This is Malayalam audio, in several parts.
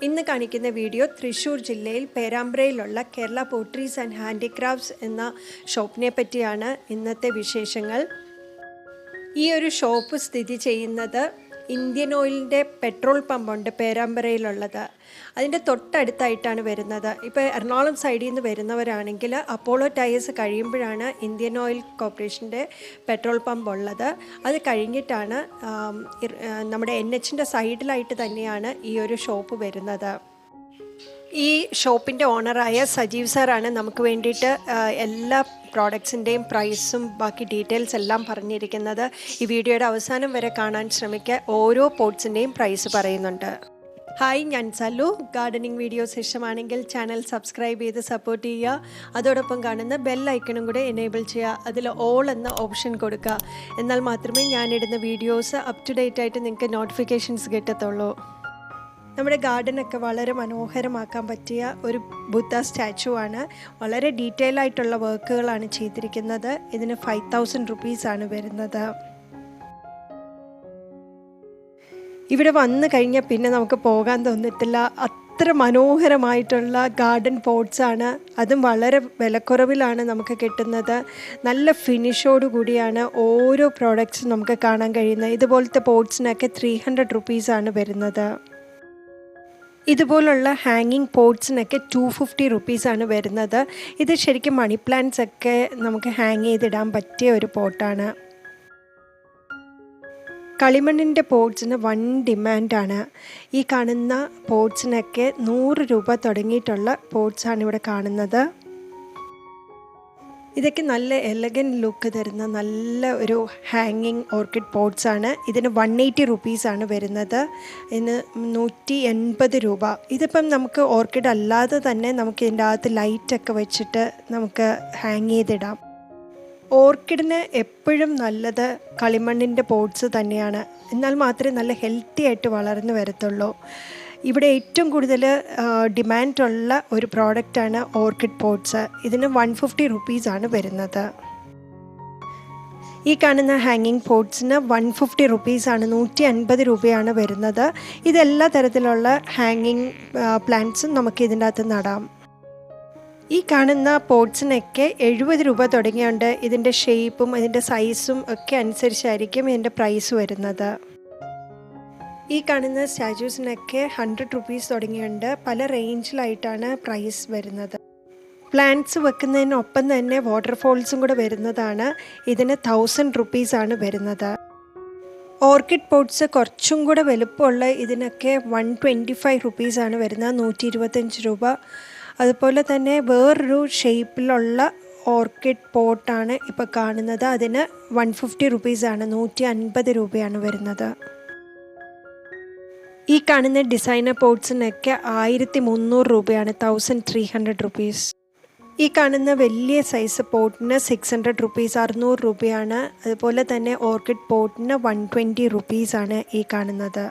ഇന്ന് കാണിക്കുന്ന വീഡിയോ തൃശ്ശൂർ ജില്ലയിൽ പേരാമ്പ്രയിലുള്ള കേരള പോട്ടറീസ് ആൻഡ് ഹാൻഡിക്രാഫ്റ്റ്സ് എന്ന ഷോപ്പിനെ പറ്റിയാണ് ഇന്നത്തെ വിശേഷങ്ങൾ. ഈ ഒരു ഷോപ്പ് സ്ഥിതി ചെയ്യുന്നത് ഇന്ത്യൻ ഓയിലിൻ്റെ പെട്രോൾ പമ്പുണ്ട് പേരാമ്പ്രയിലുള്ളത്. അതിൻ്റെ തൊട്ടടുത്തായിട്ടാണ് വരുന്നത്. ഇപ്പോൾ എറണാകുളം സൈഡിൽ നിന്ന് വരുന്നവരാണെങ്കിൽ അപ്പോളോ ടയേഴ്സ് കഴിയുമ്പോഴാണ് ഇന്ത്യൻ ഓയിൽ കോർപ്പറേഷൻ്റെ പെട്രോൾ പമ്പ് ഉള്ളത്. അത് കഴിഞ്ഞിട്ടാണ് നമ്മുടെ NHൻ്റെ സൈഡിലായിട്ട് തന്നെയാണ് ഈ ഒരു ഷോപ്പ് വരുന്നത്. ഈ ഷോപ്പിൻ്റെ ഓണറായ സജീവ് സാറാണ് നമുക്ക് വേണ്ടിയിട്ട് എല്ലാ പ്രോഡക്ട്സിൻ്റെയും പ്രൈസും ബാക്കി ഡീറ്റെയിൽസ് എല്ലാം പറഞ്ഞിരിക്കുന്നത്. ഈ വീഡിയോയുടെ അവസാനം വരെ കാണാൻ ശ്രമിക്കുക. ഓരോ പോട്ട്സിൻ്റെയും പ്രൈസ് പറയുന്നുണ്ട്. ഹായ്, ഞാൻ സല്ലു. ഗാർഡനിങ് വീഡിയോസ് ഇഷ്ടമാണെങ്കിൽ ചാനൽ സബ്സ്ക്രൈബ് ചെയ്ത് സപ്പോർട്ട് ചെയ്യുക. അതോടൊപ്പം കാണുന്ന ബെൽ ഐക്കണും കൂടെ എനേബിൾ ചെയ്യുക. അതിൽ ഓൾ എന്ന ഓപ്ഷൻ കൊടുക്കുക. എന്നാൽ മാത്രമേ ഞാനിടുന്ന വീഡിയോസ് അപ് ടു ഡേറ്റ് ആയിട്ട് നിങ്ങൾക്ക് നോട്ടിഫിക്കേഷൻസ് കിട്ടത്തുള്ളൂ. നമ്മുടെ ഗാർഡനൊക്കെ വളരെ മനോഹരമാക്കാൻ പറ്റിയ ഒരു ബുദ്ധ സ്റ്റാച്ചു ആണ്. വളരെ ഡീറ്റെയിൽ ആയിട്ടുള്ള വർക്കുകളാണ് ചെയ്തിരിക്കുന്നത്. ഇതിന് 5000 റുപ്പീസാണ് വരുന്നത്. ഇവിടെ വന്നു കഴിഞ്ഞാൽ പിന്നെ നമുക്ക് പോകാൻ തോന്നത്തില്ല. അത്ര മനോഹരമായിട്ടുള്ള ഗാർഡൻ പോട്ട്സാണ്. അതും വളരെ വിലക്കുറവിലാണ് നമുക്ക് കിട്ടുന്നത്. നല്ല ഫിനിഷോട് കൂടിയാണ് ഓരോ പ്രോഡക്റ്റ്സും നമുക്ക് കാണാൻ കഴിയുന്നത്. ഇതുപോലത്തെ പോട്ട്സിനൊക്കെ 300 റുപ്പീസാണ് വരുന്നത്. ഇതുപോലുള്ള ഹാങ്ങിങ് പോട്ട്സിനൊക്കെ 250 റുപ്പീസാണ് വരുന്നത്. ഇത് ശരിക്കും മണി പ്ലാന്റ്സ് ഒക്കെ നമുക്ക് ഹാങ് ചെയ്തിടാൻ പറ്റിയ ഒരു പോട്ടാണ്. കളിമണ്ണിൻ്റെ പോട്ട്സിന് വൻ ഡിമാൻഡാണ്. ഈ കാണുന്ന പോട്ട്സിനൊക്കെ 100 രൂപ തുടങ്ങിയിട്ടുള്ള പോട്ട്സാണ് ഇവിടെ കാണുന്നത്. ഇതൊക്കെ നല്ല എലഗൻറ്റ് ലുക്ക് തരുന്ന നല്ല ഒരു ഹാങ്ങിങ് ഓർക്കിഡ് പോട്ട്സാണ്. ഇതിന് 180 റുപ്പീസാണ് വരുന്നത്. ഇതിന് 180 രൂപ. ഇതിപ്പം നമുക്ക് ഓർക്കിഡ് അല്ലാതെ തന്നെ നമുക്ക് ഇതിൻ്റെ അകത്ത് ലൈറ്റൊക്കെ വെച്ചിട്ട് നമുക്ക് ഹാങ് ചെയ്തിടാം. ഓർക്കിഡിന് എപ്പോഴും നല്ലത് കളിമണ്ണിൻ്റെ പോട്ട്സ് തന്നെയാണ്. എന്നാൽ മാത്രമേ നല്ല ഹെൽത്തി ആയിട്ട് വളർന്നു വരത്തുള്ളൂ. ഇവിടെ ഏറ്റവും കൂടുതൽ ഡിമാൻഡുള്ള ഒരു പ്രോഡക്റ്റാണ് ഓർക്കിഡ് പോട്ട്സ്. ഇതിന് 150 റുപ്പീസാണ് വരുന്നത്. ഈ കാണുന്ന ഹാങ്ങിങ് പോട്ട്സിന് 150 റുപ്പീസാണ്, 150 രൂപയാണ് വരുന്നത്. ഇതെല്ലാ തരത്തിലുള്ള ഹാങ്ങിങ് പ്ലാന്റ്സും നമുക്ക് ഇതിൻ്റെ അകത്ത് നടാം. ഈ കാണുന്ന പോട്ട്സിനൊക്കെ 70 രൂപ തുടങ്ങിയുണ്ട്. ഇതിൻ്റെ ഷേപ്പും ഇതിൻ്റെ സൈസും ഒക്കെ അനുസരിച്ചായിരിക്കും ഇതിൻ്റെ പ്രൈസ് വരുന്നത്. ഈ കാണുന്ന സ്റ്റാച്യൂസിനൊക്കെ 100 റുപ്പീസ് തുടങ്ങിയുണ്ട്. പല റേഞ്ചിലായിട്ടാണ് പ്രൈസ് വരുന്നത്. പ്ലാന്റ്സ് വെക്കുന്നതിനൊപ്പം തന്നെ വാട്ടർഫോൾസും കൂടെ വരുന്നതാണ്. ഇതിന് 1000 റുപ്പീസാണ് വരുന്നത്. ഓർക്കിഡ് പോട്ട്സ് കുറച്ചും കൂടെ വലുപ്പമുള്ള ഇതിനൊക്കെ 125 റുപ്പീസാണ് വരുന്നത്, 125 രൂപ. അതുപോലെ തന്നെ വേറൊരു ഷേപ്പിലുള്ള ഓർക്കിഡ് പോട്ടാണ് ഇപ്പോൾ കാണുന്നത്. അതിന് 150 റുപ്പീസാണ്, 150 രൂപയാണ് വരുന്നത്. ഈ കാണുന്ന ഡിസൈനർ പോട്ട്സിനൊക്കെ 1300 രൂപയാണ്, 1300 റുപ്പീസ്. ഈ കാണുന്ന വലിയ സൈസ് പോട്ടിന് 600 റുപ്പീസ്, 600 രൂപയാണ്. അതുപോലെ തന്നെ ഓർക്കിഡ് പോട്ടിന് 120 റുപ്പീസാണ് ഈ കാണുന്നത്.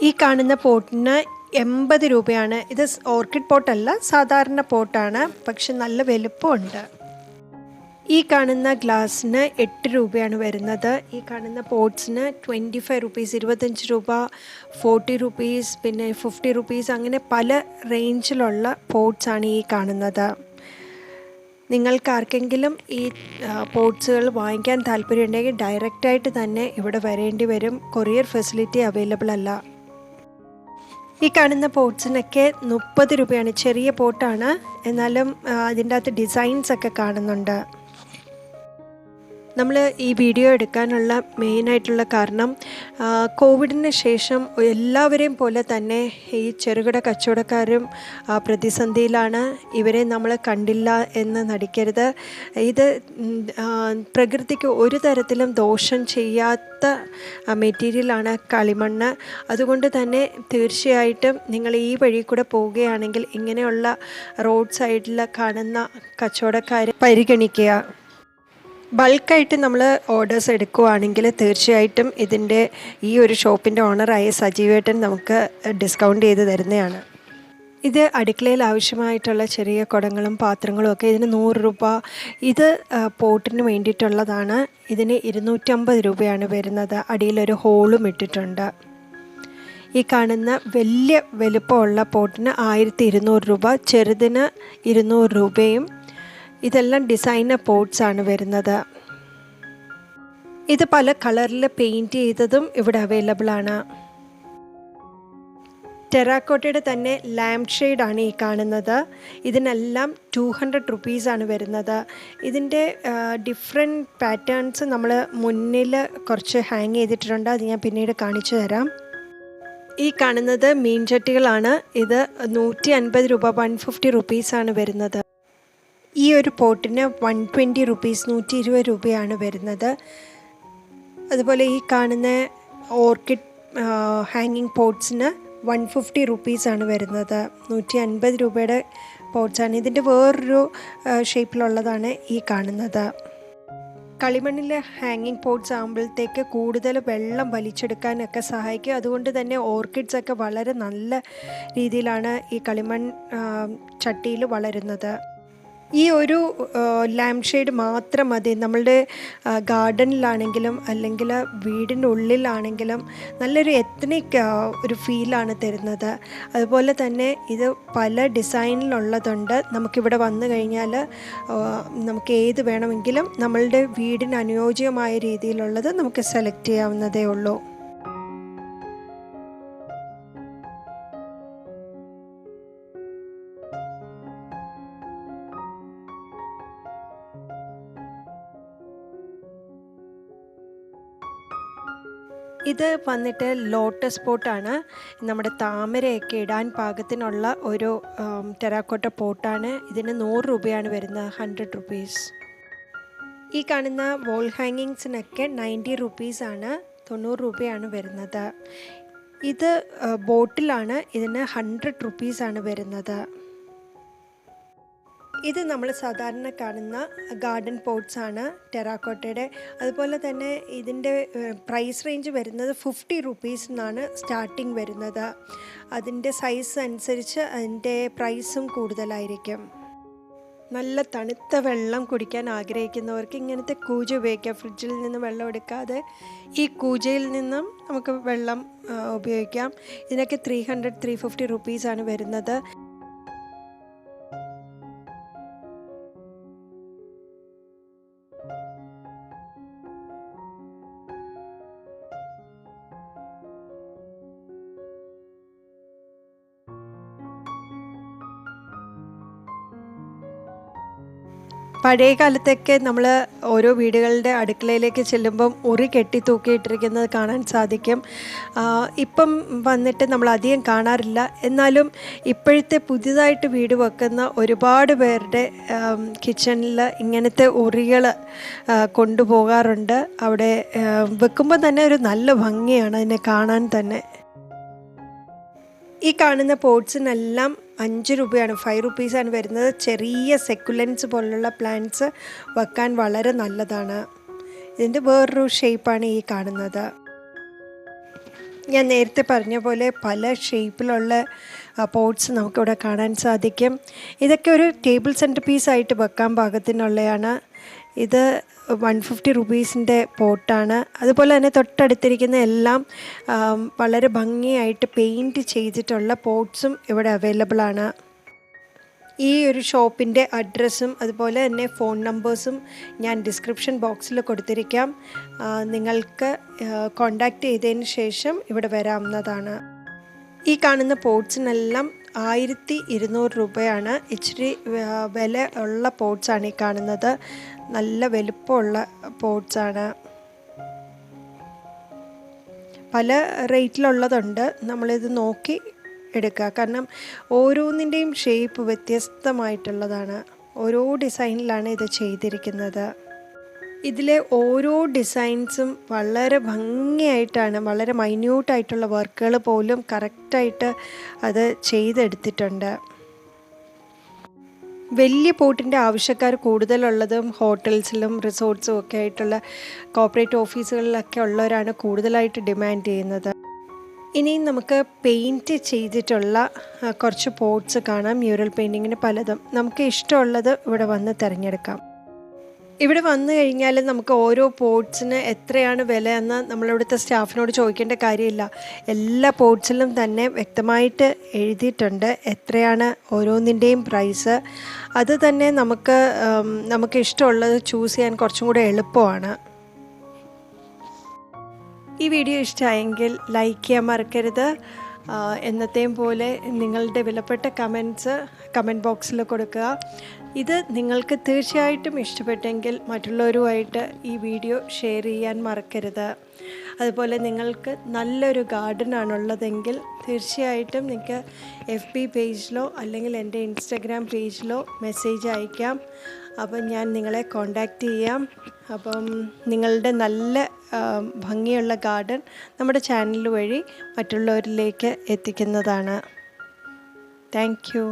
ഈ കാണുന്ന പോട്ടിന് 80 രൂപയാണ്. ഇത് ഓർക്കിഡ് പോട്ടല്ല, സാധാരണ പോട്ടാണ്, പക്ഷെ നല്ല വലുപ്പമുണ്ട്. ഈ കാണുന്ന ഗ്ലാസ്സിന് 8 രൂപയാണ് വരുന്നത്. ഈ കാണുന്ന പോട്ട്സിന് 25 റുപ്പീസ്, 25 രൂപ, 40 റുപ്പീസ്, പിന്നെ 50 റുപ്പീസ്, അങ്ങനെ പല റേഞ്ചിലുള്ള പോട്ട്സാണ് ഈ കാണുന്നത്. നിങ്ങൾക്ക് ആർക്കെങ്കിലും ഈ പോട്ട്സുകൾ വാങ്ങിക്കാൻ താല്പര്യമുണ്ടെങ്കിൽ ഡയറക്റ്റായിട്ട് തന്നെ ഇവിടെ വരേണ്ടി വരും. കൊറിയർ ഫെസിലിറ്റി അവൈലബിൾ അല്ല. ഈ കാണുന്ന പോട്ട്സിനൊക്കെ 30 രൂപയാണ്. ചെറിയ പോട്ടാണ്, എന്നാലും അതിൻ്റെ അകത്ത് ഡിസൈൻസൊക്കെ കാണുന്നുണ്ട്. നമ്മൾ ഈ വീഡിയോ എടുക്കാനുള്ള മെയിനായിട്ടുള്ള കാരണം കോവിഡിന് ശേഷം എല്ലാവരെയും പോലെ തന്നെ ഈ ചെറുകിട കച്ചവടക്കാരും പ്രതിസന്ധിയിലാണ്. ഇവരെ നമ്മൾ കണ്ടില്ല എന്ന് നടിക്കരുത്. ഇത് പ്രകൃതിക്ക് ഒരു തരത്തിലും ദോഷം ചെയ്യാത്ത മെറ്റീരിയലാണ് കളിമണ്ണ്. അതുകൊണ്ട് തന്നെ തീർച്ചയായിട്ടും നിങ്ങൾ ഈ വഴി കൂടെ പോവുകയാണെങ്കിൽ ഇങ്ങനെയുള്ള റോഡ് സൈഡിൽ കാണുന്ന കച്ചവടക്കാരെ പരിഗണിക്കുക. ബൾക്കായിട്ട് നമ്മൾ ഓർഡേഴ്സ് എടുക്കുകയാണെങ്കിൽ തീർച്ചയായിട്ടും ഇതിൻ്റെ ഈ ഒരു ഷോപ്പിൻ്റെ ഓണറായ സജീവേട്ടൻ നമുക്ക് ഡിസ്കൗണ്ട് ചെയ്ത് തരുന്നതാണ്. ഇത് അടുക്കളയിൽ ആവശ്യമായിട്ടുള്ള ചെറിയ കുടങ്ങളും പാത്രങ്ങളും ഒക്കെ ഇതിന് 100 രൂപ. ഇത് പോട്ടിന് വേണ്ടിയിട്ടുള്ളതാണ്. ഇതിന് 250 രൂപയാണ് വരുന്നത്. അടിയിലൊരു ഹോളും ഇട്ടിട്ടുണ്ട്. ഈ കാണുന്ന വലിയ വലുപ്പമുള്ള പോട്ടിന് 1200 രൂപ, ചെറുതിന് 200 രൂപയും. ഇതെല്ലാം ഡിസൈനർ പോട്ട്സ് ആണ് വരുന്നത്. ഇത് പല കളറിൽ പെയിൻറ്റ് ചെയ്തതും ഇവിടെ അവൈലബിൾ ആണ്. ടെറാക്കോട്ടയുടെ തന്നെ ലാംപ് ഷെയ്ഡാണ് ഈ കാണുന്നത്. ഇതിനെല്ലാം 200 റുപ്പീസാണ് വരുന്നത്. ഇതിൻ്റെ ഡിഫറെൻറ്റ് പാറ്റേൺസ് നമ്മൾ മുന്നിൽ കുറച്ച് ഹാങ് ചെയ്തിട്ടുണ്ട്. അത് ഞാൻ പിന്നീട് കാണിച്ചു തരാം. ഈ കാണുന്നത് മീൻചട്ടികളാണ്. ഇത് 150 രൂപ, 150 റുപ്പീസാണ് വരുന്നത്. ഈ ഒരു പോട്ടിന് 120 റുപ്പീസ്, 120 രൂപയാണ് വരുന്നത്. അതുപോലെ ഈ കാണുന്ന ഓർക്കിഡ് ഹാങ്ങിങ് പോട്ട്സിന് 150 റുപ്പീസാണ് വരുന്നത്. 150 രൂപയുടെ പോട്ട്സാണ്. ഇതിൻ്റെ വേറൊരു ഷേപ്പിലുള്ളതാണ് ഈ കാണുന്നത്. കളിമണ്ണിലെ ഹാങ്ങിങ് പോട്ട്സ് ആകുമ്പോഴത്തേക്ക് കൂടുതൽ വെള്ളം വലിച്ചെടുക്കാനൊക്കെ സഹായിക്കും. അതുകൊണ്ട് തന്നെ ഓർക്കിഡ്സൊക്കെ വളരെ നല്ല രീതിയിലാണ് ഈ കളിമൺ ചട്ടിയിൽ വളരുന്നത്. ഈ ഒരു ലാംപ് ഷെയ്ഡ് മാത്രം മതി നമ്മളുടെ ഗാർഡനിലാണെങ്കിലും അല്ലെങ്കിൽ വീടിൻ്റെ ഉള്ളിലാണെങ്കിലും നല്ലൊരു എത്നിക് ഒരു ഫീലാണ് തരുന്നത്. അതുപോലെ തന്നെ ഇത് പല ഡിസൈനിലുള്ളതുണ്ട്. നമുക്കിവിടെ വന്നു കഴിഞ്ഞാൽ നമുക്ക് ഏത് വേണമെങ്കിലും നമ്മളുടെ വീടിന് അനുയോജ്യമായ രീതിയിലുള്ളത് നമുക്ക് സെലക്ട് ചെയ്യാവുന്നതേ ഉള്ളൂ. ഇത് വന്നിട്ട് ലോട്ടസ് പോട്ടാണ്. നമ്മുടെ താമരയൊക്കെ ഇടാൻ പാകത്തിനുള്ള ഒരു ടെറാക്കോട്ട പോട്ടാണ്. ഇതിന് 100 രൂപയാണ് വരുന്നത്, 100 റുപ്പീസ്. ഈ കാണുന്ന വോൾ ഹാങ്ങിങ്സിനൊക്കെ 90 റുപ്പീസാണ്, 90 രൂപയാണ് വരുന്നത്. ഇത് ബോട്ടിലാണ്. ഇതിന് 100 റുപ്പീസാണ് വരുന്നത്. ഇത് നമ്മൾ സാധാരണ കാണുന്ന ഗാർഡൻ പോട്ട്സ് ആണ് ടെറാക്കോട്ടയുടെ. അതുപോലെ തന്നെ ഇതിൻ്റെ പ്രൈസ് റേഞ്ച് വരുന്നത് 50 റുപ്പീസിനാണ് സ്റ്റാർട്ടിങ് വരുന്നത്. അതിൻ്റെ സൈസ് അനുസരിച്ച് അതിൻ്റെ പ്രൈസും കൂടുതലായിരിക്കും. നല്ല തണുത്ത വെള്ളം കുടിക്കാൻ ആഗ്രഹിക്കുന്നവർക്ക് ഇങ്ങനത്തെ കൂജ ഉപയോഗിക്കാം. ഫ്രിഡ്ജിൽ നിന്ന് വെള്ളം എടുക്കാതെ ഈ കൂജയിൽ നിന്നും നമുക്ക് വെള്ളം ഉപയോഗിക്കാം. ഇതിനൊക്കെ 300-350 റുപ്പീസാണ് വരുന്നത്. പഴയ കാലത്തൊക്കെ നമ്മൾ ഓരോ വീടുകളുടെ അടുക്കളയിലേക്ക് ചെല്ലുമ്പം ഉറി കെട്ടി തൂക്കിയിട്ടിരിക്കുന്നത് കാണാൻ സാധിക്കും. ഇപ്പം വന്നിട്ട് നമ്മൾ അധികം കാണാറില്ല. എന്നാലും ഇപ്പോഴത്തെ പുതിയതായിട്ട് വീട് വെക്കുന്ന ഒരുപാട് പേരുടെ കിച്ചണിൽ ഇങ്ങനത്തെ ഉറികൾ കൊണ്ടുപോകാറുണ്ട്. അവിടെ വെക്കുമ്പോൾ തന്നെ ഒരു നല്ല ഭംഗിയാണ് അതിനെ കാണാൻ തന്നെ. ഈ കാണുന്ന പോട്ട്സിനെല്ലാം 5 രൂപയാണ്, 5 റുപ്പീസാണ് വരുന്നത്. ചെറിയ സെക്കുലൻസ് പോലുള്ള പ്ലാന്റ്സ് വെക്കാൻ വളരെ നല്ലതാണ്. ഇതിൻ്റെ വേറൊരു ഷേപ്പാണ് ഈ കാണുന്നത്. ഞാൻ നേരത്തെ പറഞ്ഞ പോലെ പല ഷേപ്പിലുള്ള പോട്ട്സ് നമുക്കിവിടെ കാണാൻ സാധിക്കും. ഇതൊക്കെ ഒരു ടേബിൾ സെൻറ്റർ പീസായിട്ട് വെക്കാൻ പാകത്തിനുള്ളതാണ്. ഇത് 150 റുപ്പീസിൻ്റെ പോട്ടാണ്. അതുപോലെ തന്നെ തൊട്ടടുത്തിരിക്കുന്ന എല്ലാം വളരെ ഭംഗിയായിട്ട് പെയിൻറ്റ് ചെയ്തിട്ടുള്ള പോട്ട്സും ഇവിടെ അവൈലബിൾ ആണ്. ഈ ഒരു ഷോപ്പിൻ്റെ അഡ്രസ്സും അതുപോലെ തന്നെ ഫോൺ നമ്പേഴ്സും ഞാൻ ഡിസ്ക്രിപ്ഷൻ ബോക്സിൽ കൊടുത്തിരിക്കാം. നിങ്ങൾക്ക് കോണ്ടാക്റ്റ് ചെയ്തതിന് ശേഷം ഇവിടെ വരാവുന്നതാണ്. ഈ കാണുന്ന പോട്ട്സിനെല്ലാം 1200 രൂപയാണ്. ഇച്ചിരി വില ഉള്ള പോട്ട്സാണ് ഈ കാണുന്നത്. നല്ല വലുപ്പമുള്ള പോട്ട്സാണ്. പല റേറ്റിലുള്ളതുണ്ട്. നമ്മളിത് നോക്കി എടുക്കുക. കാരണം ഓരോന്നിൻ്റെയും ഷേപ്പ് വ്യത്യസ്തമായിട്ടുള്ളതാണ്. ഓരോ ഡിസൈനിലാണ് ഇത് ചെയ്തിരിക്കുന്നത്. ഇതിലെ ഓരോ ഡിസൈൻസും വളരെ ഭംഗിയായിട്ടാണ്, വളരെ മൈന്യൂട്ടായിട്ടുള്ള വർക്കുകൾ പോലും കറക്റ്റായിട്ട് അത് ചെയ്തെടുത്തിട്ടുണ്ട്. വലിയ പോട്ടിൻ്റെ ആവശ്യക്കാർ കൂടുതലുള്ളതും ഹോട്ടൽസിലും റിസോർട്ട്സും ഒക്കെ ആയിട്ടുള്ള കോർപ്പറേറ്റ് ഓഫീസുകളിലൊക്കെ ഉള്ളവരാണ് കൂടുതലായിട്ട് ഡിമാൻഡ് ചെയ്യുന്നത്. ഇനിയും നമുക്ക് പെയിൻറ്റ് ചെയ്തിട്ടുള്ള കുറച്ച് പോട്ട്സ് കാണാം. മ്യൂറൽ പെയിൻറ്റിങ്ങിന് പലതും നമുക്ക് ഇഷ്ടമുള്ളത് ഇവിടെ വന്ന് തിരഞ്ഞെടുക്കാം. ഇവിടെ വന്നു കഴിഞ്ഞാൽ നമുക്ക് ഓരോ പോട്ട്സിന് എത്രയാണ് വില എന്ന് നമ്മളിവിടുത്തെ സ്റ്റാഫിനോട് ചോദിക്കേണ്ട കാര്യമില്ല. എല്ലാ പോട്ട്സിലും തന്നെ വ്യക്തമായിട്ട് എഴുതിയിട്ടുണ്ട് എത്രയാണ് ഓരോന്നിൻ്റെയും പ്രൈസ്. അത് തന്നെ നമുക്ക് ഇഷ്ടമുള്ളത് ചൂസ് ചെയ്യാൻ കുറച്ചും കൂടെ എളുപ്പമാണ്. ഈ വീഡിയോ ഇഷ്ടമായെങ്കിൽ ലൈക്ക് ചെയ്യാൻ മറക്കരുത്. എന്നത്തെയും പോലെ നിങ്ങളുടെ വിലപ്പെട്ട കമൻറ്റ് ബോക്സിൽ കൊടുക്കുക. ഇത് നിങ്ങൾക്ക് തീർച്ചയായിട്ടും ഇഷ്ടപ്പെട്ടെങ്കിൽ മറ്റുള്ളവരുമായിട്ട് ഈ വീഡിയോ ഷെയർ ചെയ്യാൻ മറക്കരുത്. അതുപോലെ നിങ്ങൾക്ക് നല്ലൊരു ഗാർഡൻ ആണുള്ളതെങ്കിൽ തീർച്ചയായിട്ടും നിങ്ങൾക്ക് FB പേജിലോ അല്ലെങ്കിൽ എൻ്റെ ഇൻസ്റ്റഗ്രാം പേജിലോ മെസ്സേജ് അയക്കാം. അപ്പം ഞാൻ നിങ്ങളെ കോണ്ടാക്റ്റ് ചെയ്യാം. അപ്പം നിങ്ങളുടെ നല്ല ഭംഗിയുള്ള ഗാർഡൻ നമ്മുടെ ചാനൽ വഴി മറ്റുള്ളവരിലേക്ക് എത്തിക്കുന്നതാണ്. Thank you.